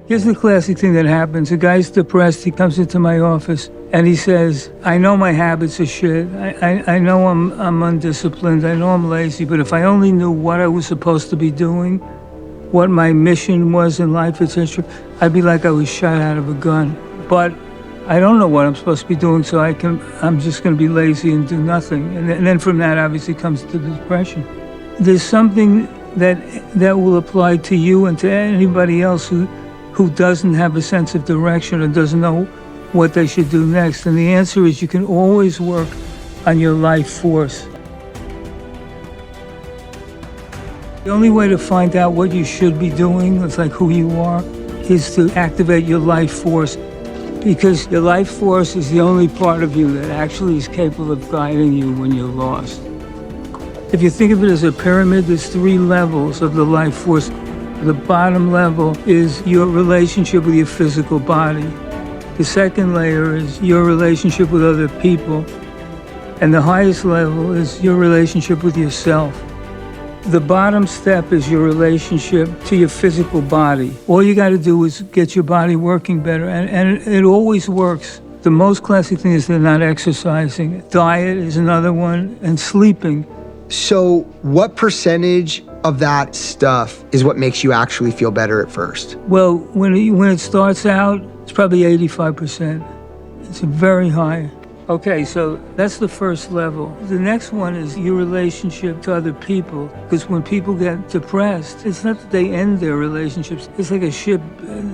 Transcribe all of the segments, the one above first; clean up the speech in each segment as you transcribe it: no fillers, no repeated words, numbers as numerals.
Here's the classic thing that happens. A guy's depressed, he comes into my office and he says, I know my habits are shit. I know I'm undisciplined. I know I'm lazy, but if I only knew what I was supposed to be doing, what my mission was in life, etc., I'd be like I was shot out of a gun. But I don't know what I'm supposed to be doing, so I'm just going to be lazy and do nothing. And then from that, obviously, comes the depression. There's something that will apply to you and to anybody else who doesn't have a sense of direction or doesn't know what they should do next. And the answer is you can always work on your life force. The only way to find out what you should be doing, it's like who you are, is to activate your life force. Because your life force is the only part of you that actually is capable of guiding you when you're lost. If you think of it as a pyramid, there's 3 levels of the life force. The bottom level is your relationship with your physical body. The second layer is your relationship with other people. And the highest level is your relationship with yourself. The bottom step is your relationship to your physical body. All you got to do is get your body working better, and it always works. The most classic thing is they're not exercising. Diet is another one, and sleeping. So what percentage of that stuff is what makes you actually feel better at first? Well, when it starts out, it's probably 85%. It's very high. Okay, so that's the first level. The next one is your relationship to other people. Because when people get depressed, it's not that they end their relationships. It's like a ship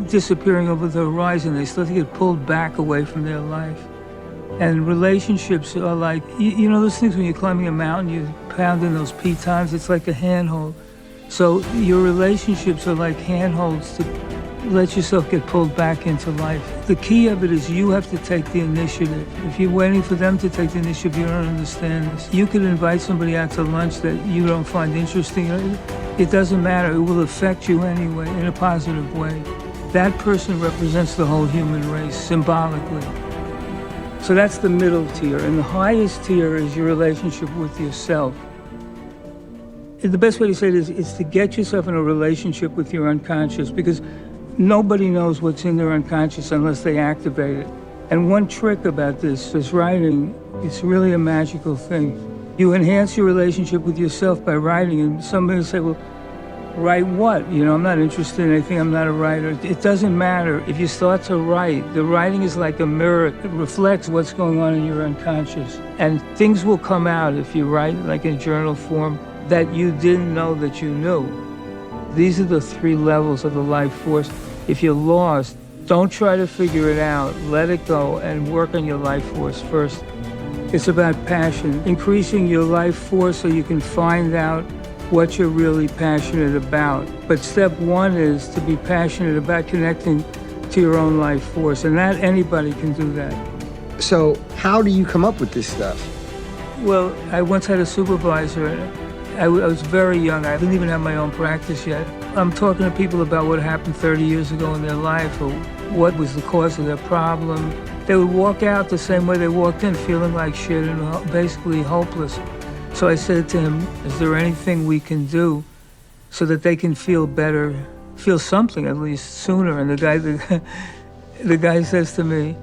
disappearing over the horizon. They start to get pulled back away from their life. And relationships are like, you know those things when you're climbing a mountain, you're pounding those pitons, it's like a handhold. So your relationships are like handholds to let yourself get pulled back into life. The key of it is you have to take the initiative. If you're waiting for them to take the initiative, you don't understand this. You could invite somebody out to lunch that you don't find interesting. It doesn't matter. It will affect you anyway in a positive way. That person represents the whole human race symbolically. So that's the middle tier. And the highest tier is your relationship with yourself. The best way to say it is to get yourself in a relationship with your unconscious, because nobody knows what's in their unconscious unless they activate it. And one trick about this is writing. It's really a magical thing. You enhance your relationship with yourself by writing, and somebody will say, well, write what? You know, I'm not interested in anything, I'm not a writer. It doesn't matter. If you start to write, the writing is like a mirror. It reflects what's going on in your unconscious. And things will come out if you write like in journal form that you didn't know that you knew. These are the 3 levels of the life force. If you're lost, don't try to figure it out. Let it go and work on your life force first. It's about passion, increasing your life force so you can find out what you're really passionate about. But step 1 is to be passionate about connecting to your own life force, and that anybody can do that. So how do you come up with this stuff? Well, I once had a supervisor. I was very young. I didn't even have my own practice yet. I'm talking to people about what happened 30 years ago in their life or what was the cause of their problem. They would walk out the same way they walked in, feeling like shit and basically hopeless. So I said to him, is there anything we can do so that they can feel better, feel something at least sooner? And the guy says to me,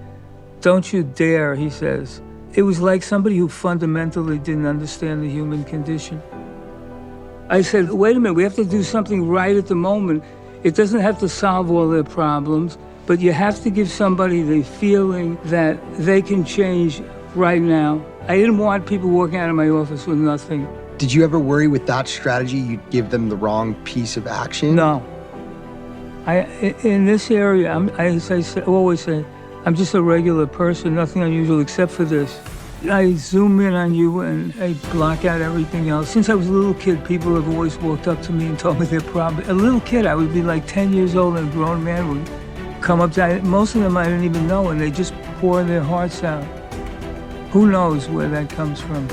don't you dare, he says. It was like somebody who fundamentally didn't understand the human condition. I said, wait a minute, we have to do something right at the moment. It doesn't have to solve all their problems, but you have to give somebody the feeling that they can change right now. I didn't want people walking out of my office with nothing. Did you ever worry with that strategy you'd give them the wrong piece of action? No. In this area, as I always say, I'm just a regular person, nothing unusual except for this. I zoom in on you and I block out everything else. Since I was a little kid, people have always walked up to me and told me their problem. A little kid, I would be like 10 years old and a grown man would come up to me. Most of them I didn't even know, and they just pour their hearts out. Who knows where that comes from?